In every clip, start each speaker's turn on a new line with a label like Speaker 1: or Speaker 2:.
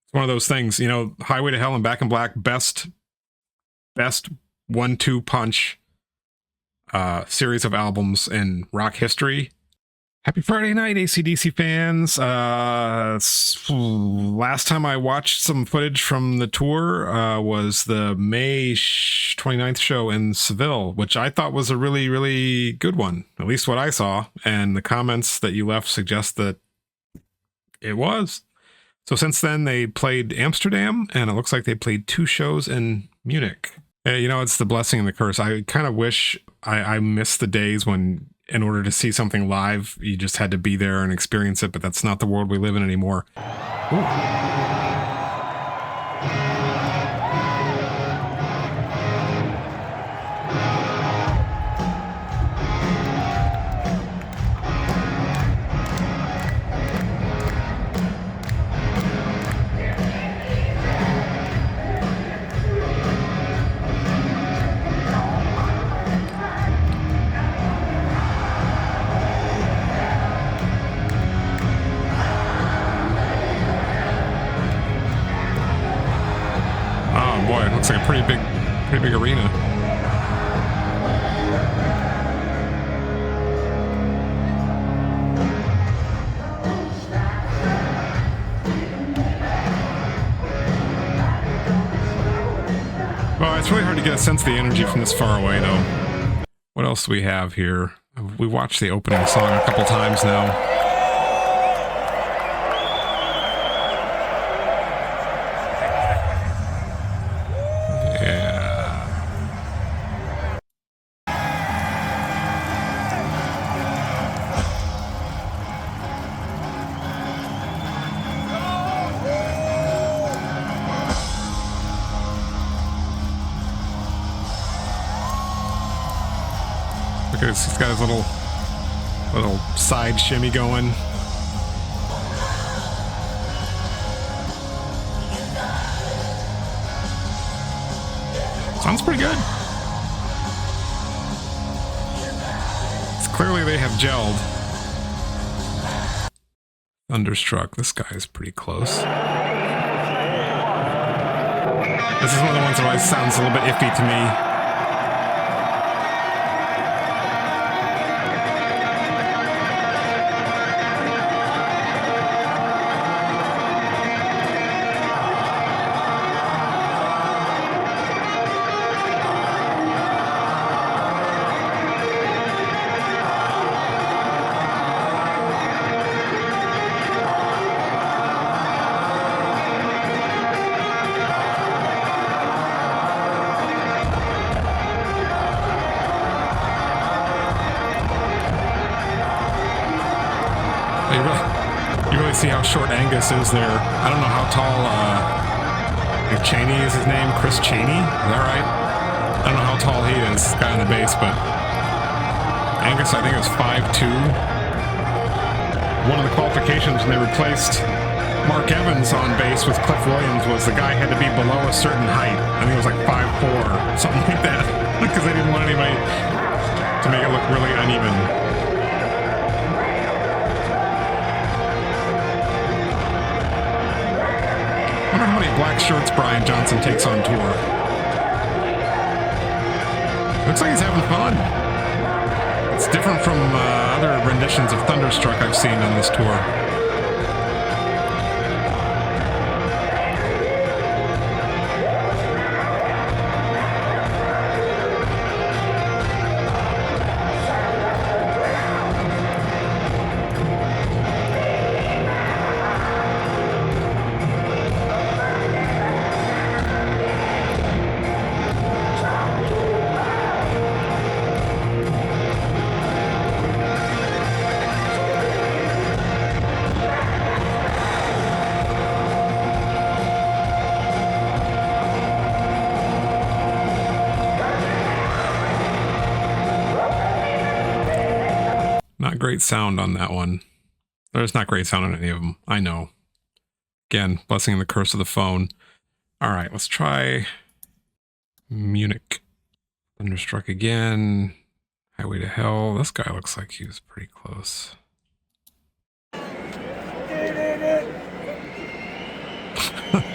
Speaker 1: It's one of those things, you know, Highway to Hell and Back in Black, best 1-2 punch series of albums in rock history. Happy Friday night, AC/DC fans. Last time I watched some footage from the tour was the May 29th show in Seville, which I thought was a really, really good one. At least what I saw. And the comments that you left suggest that it was. So since then, they played Amsterdam, and it looks like they played 2 shows in Munich. You know, it's the blessing and the curse. I kind of wish I missed the days when, in order to see something live, you just had to be there and experience it, but that's not the world we live in anymore. Ooh. Boy, it looks like a pretty big arena. Well, it's really hard to get a sense of the energy from this far away, though. What else do we have here? We watched the opening song a couple times now. Look at this, he's got his little side shimmy going. Sounds pretty good. It's clearly they have gelled. Thunderstruck, this guy is pretty close. This is one of the ones that always sounds a little bit iffy to me. You really see how short Angus is there. I don't know how tall, if Cheney is his name, Chris Cheney, is that right? I don't know how tall he is, this guy on the bass, but Angus, I think, is 5'2". One of the qualifications when they replaced Mark Evans on bass with Cliff Williams was the guy had to be below a certain height. I think it was like 5'4", something like that, because they didn't want anybody to make it look really uneven. I wonder how many black shirts Brian Johnson takes on tour. Looks like he's having fun. It's different from other renditions of Thunderstruck I've seen on this tour. Not great sound on that one. There's not great sound on any of them. I know. Again, blessing and the curse of the phone. All right, let's try Munich. Thunderstruck again. Highway to Hell. This guy looks like he was pretty close.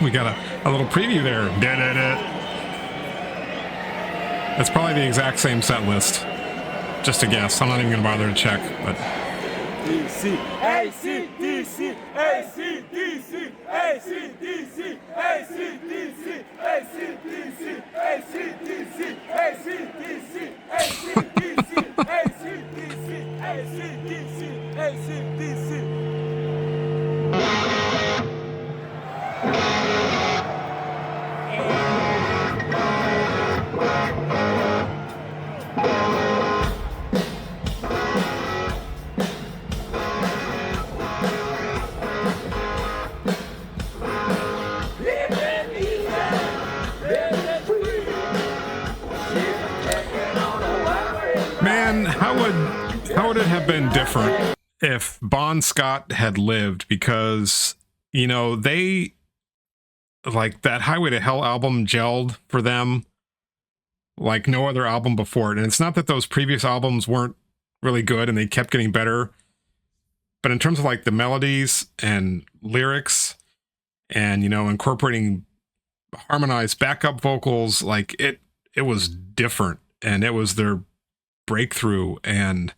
Speaker 1: We got a little preview there. That's probably the exact same set list. Just a guess. I'm not even going to bother to check, but...
Speaker 2: DC, AC/DC, AC/DC, AC/DC, AC/DC, AC/DC, AC/DC, AC/DC, AC/DC, AC/DC, AC/DC, AC/DC.
Speaker 1: Man, how would it have been different if Bon Scott had lived? Because, you know, they, like, that Highway to Hell album gelled for them like no other album before it. And it's not that those previous albums weren't really good and they kept getting better, but in terms of like the melodies and lyrics and, you know, incorporating harmonized backup vocals, like it was different, and it was their breakthrough. And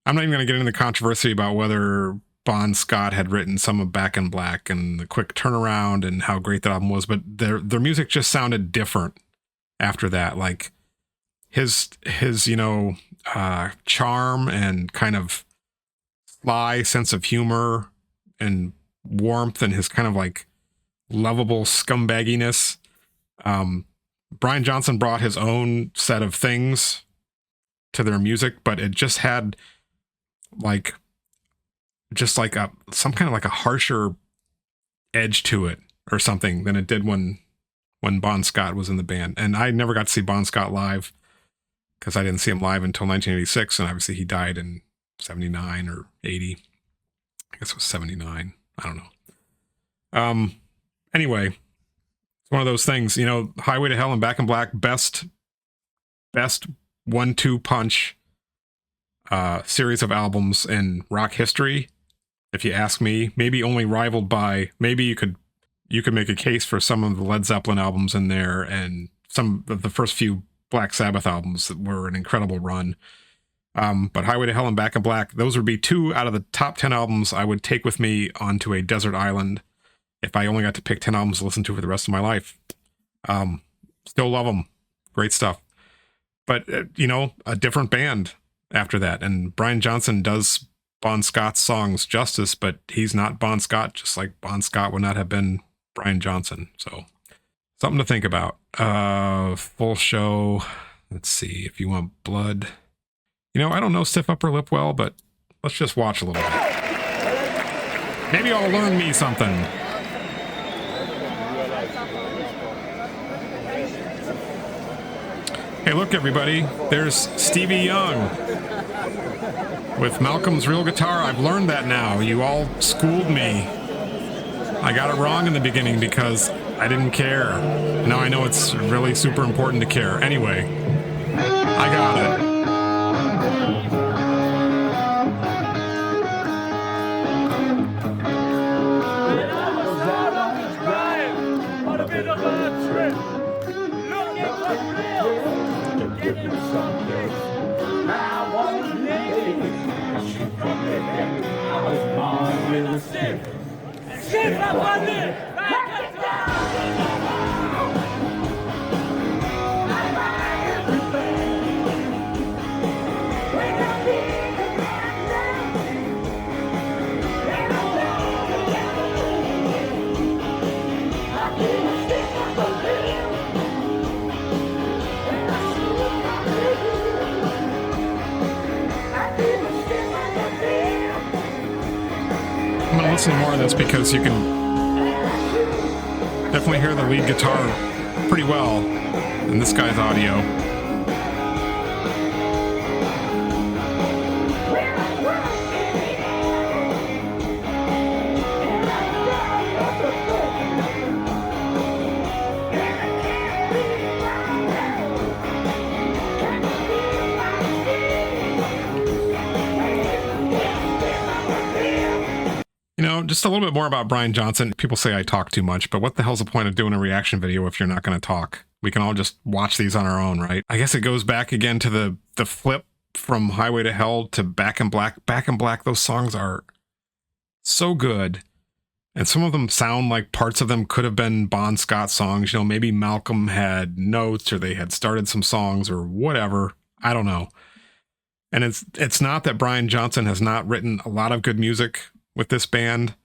Speaker 1: I'm not even going to get into the controversy about whether Bon Scott had written some of Back in Black and the quick turnaround and how great that album was, but their music just sounded different after that. Like his you know, charm and kind of sly sense of humor and warmth and his kind of like lovable scumbagginess. Brian Johnson brought his own set of things to their music, but it just had like some kind of like a harsher edge to it or something than it did when Bon Scott was in the band. And I never got to see Bon Scott live because I didn't see him live until 1986, and obviously he died in 79 or 80. I guess it was 79. I don't know. Anyway, it's one of those things, you know, Highway to Hell and Back in Black, best 1-2 punch series of albums in rock history, if you ask me. Maybe only rivaled by, maybe you could make a case for some of the Led Zeppelin albums in there, and some of the first few Black Sabbath albums that were an incredible run. But Highway to Hell and Back in Black, those would be 2 out of the top 10 albums I would take with me onto a desert island if I only got to pick 10 albums to listen to for the rest of my life. Still love them. Great stuff. But, you know, a different band after that. And Brian Johnson does Bon Scott's songs justice, but he's not Bon Scott, just like Bon Scott would not have been Brian Johnson. So something to think about. Full show. Let's see if you want blood. You know, I don't know Stiff Upper Lip well, but let's just watch a little bit. Maybe I'll learn me something. Hey, look, everybody. There's Stevie Young with Malcolm's Real Guitar. I've learned that now. You all schooled me. I got it wrong in the beginning because I didn't care. Now I know it's really super important to care. Anyway, I got it. I'm going to listen to more of this because you can definitely hear the lead guitar pretty well in this guy's audio. just a little bit more about Brian Johnson. People say I talk too much, but what the hell's the point of doing a reaction video if you're not going to talk? We can all just watch these on our own, right? I guess it goes back again to the flip from Highway to Hell to Back in Black. Back in Black, those songs are so good. And some of them sound like parts of them could have been Bon Scott songs. You know, maybe Malcolm had notes or they had started some songs or whatever. I don't know. And it's not that Brian Johnson has not written a lot of good music with this band.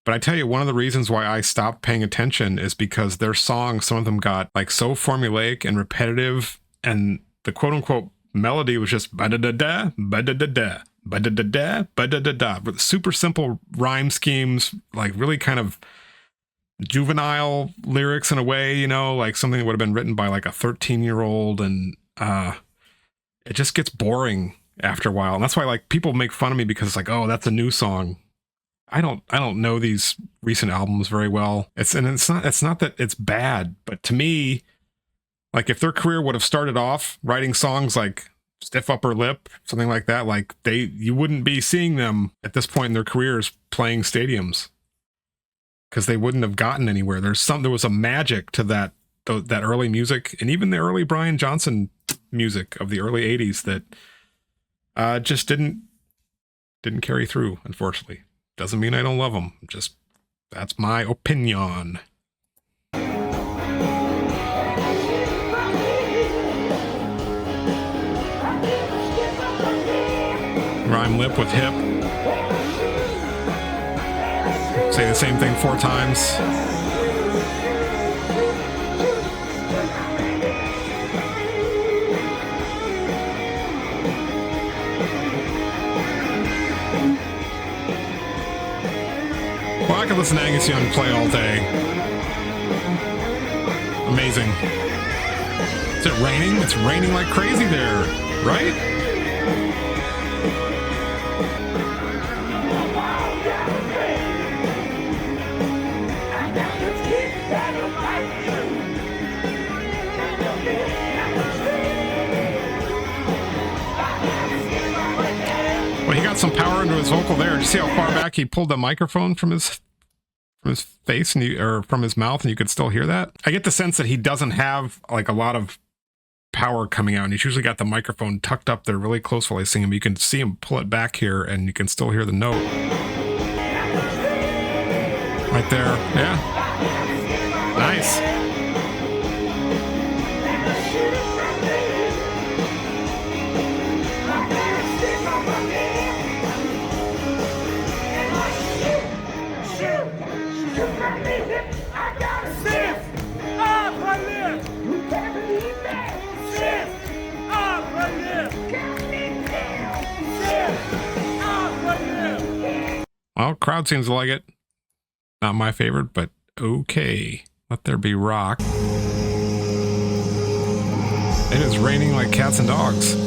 Speaker 1: But I tell you, one of the reasons why I stopped paying attention is because their songs, some of them got like so formulaic and repetitive, and the quote unquote melody was just ba-da-da-da, ba-da-da-da, ba-da-da-da, ba-da-da-da. With super simple rhyme schemes, like really kind of juvenile lyrics in a way, you know, like something that would have been written by like a 13-year-old, and it just gets boring after a while. And that's why like people make fun of me because it's like, oh, that's a new song. I don't know these recent albums very well. It's not that it's bad, but to me, like if their career would have started off writing songs like Stiff Upper Lip, something like that, like you wouldn't be seeing them at this point in their careers playing stadiums, because they wouldn't have gotten anywhere. There was a magic to that early music, and even the early Brian Johnson music of the early 80s that just didn't carry through, unfortunately. Doesn't mean I don't love them. Just, that's my opinion. Rhyme lip with hip. Say the same thing 4 times. Well, I could listen to Angus Young play all day. Amazing. Is it raining? It's raining like crazy there, right? Well, he got some power into his vocal there. Did you see how far back he pulled the microphone from his face or from his mouth, and you could still hear that? I get the sense that he doesn't have like a lot of power coming out, and he's usually got the microphone tucked up there really close while he's singing. But you can see him pull it back here, and you can still hear the note right there. Yeah, nice. Well, crowd seems to like it. Not my favorite, but okay. Let there be rock. It is raining like cats and dogs.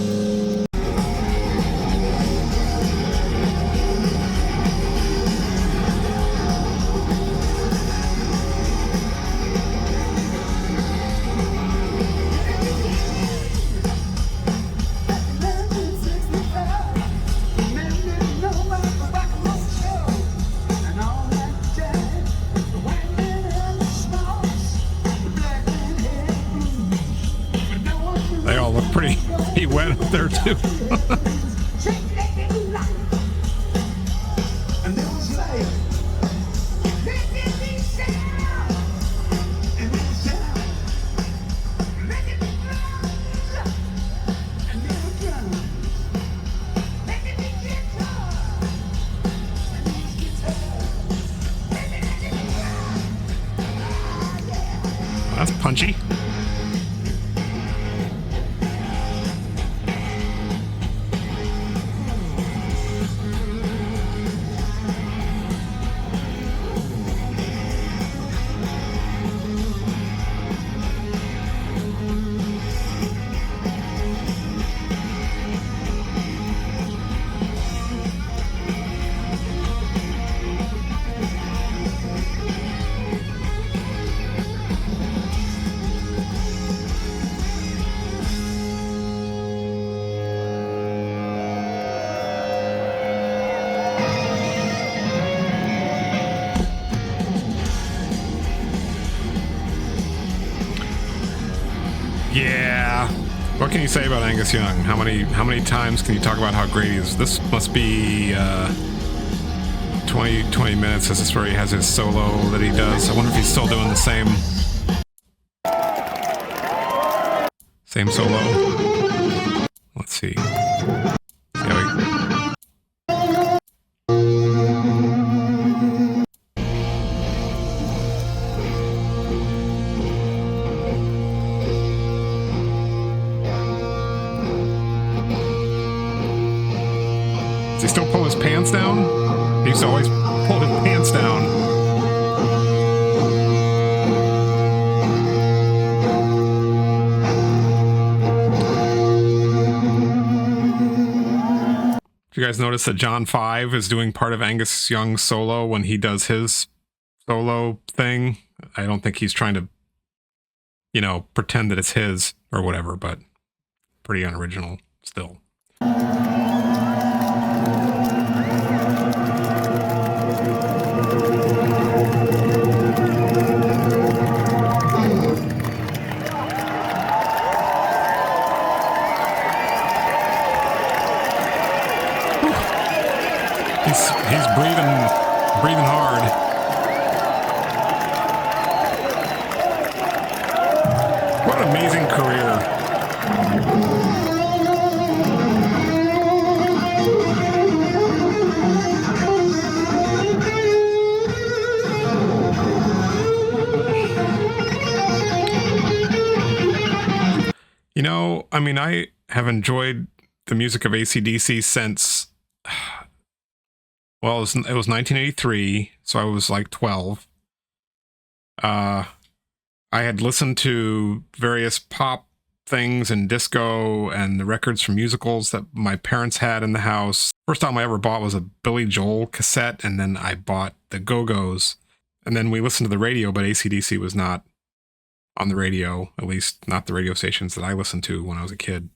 Speaker 1: Pretty wet up there too. That's punchy. Yeah. What can you say about Angus Young? How many times can you talk about how great he is? This must be 20 minutes. This is where he has his solo that he does. I wonder if he's still doing the same solo. Let's see. Does he still pull his pants down? He used to always pull his pants down. Did you guys notice that John 5 is doing part of Angus Young's solo when he does his solo thing? I don't think he's trying to, you know, pretend that it's his or whatever, but pretty unoriginal still. He's breathing hard. What an amazing career. You know, I mean, I have enjoyed the music of AC/DC since, well, it was 1983, so I was like 12. I had listened to various pop things and disco and the records from musicals that my parents had in the house. First time I ever bought was a Billy Joel cassette, and then I bought the Go-Go's. And then we listened to the radio, but AC/DC was not on the radio, at least not the radio stations that I listened to when I was a kid.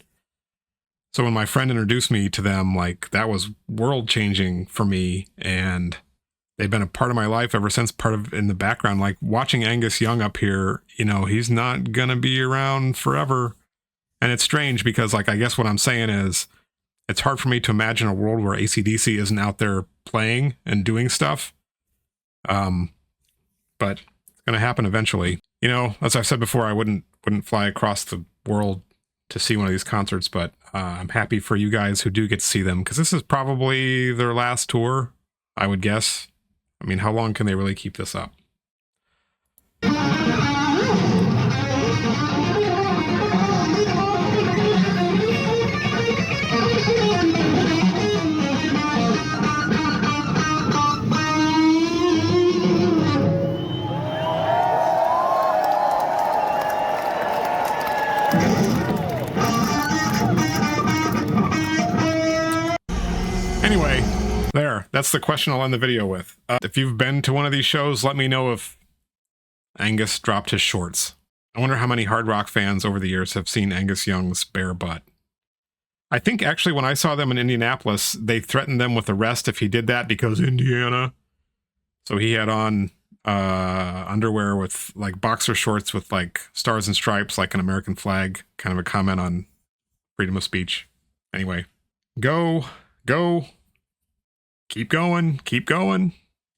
Speaker 1: So when my friend introduced me to them, like, that was world-changing for me, and they've been a part of my life ever since, part of in the background. Like, watching Angus Young up here, you know, he's not gonna be around forever. And it's strange because, like, I guess what I'm saying is, it's hard for me to imagine a world where AC/DC isn't out there playing and doing stuff. But it's gonna happen eventually. You know, as I've said before, I wouldn't fly across the world to see one of these concerts, but I'm happy for you guys who do get to see them, because this is probably their last tour, I would guess. I mean, how long can they really keep this up? Anyway, there. That's the question I'll end the video with. If you've been to one of these shows, let me know if Angus dropped his shorts. I wonder how many hard rock fans over the years have seen Angus Young's bare butt. I think actually when I saw them in Indianapolis, they threatened them with arrest if he did that, because Indiana. So he had on underwear with like boxer shorts with like stars and stripes, like an American flag, kind of a comment on freedom of speech. Anyway, go, keep going, keep going.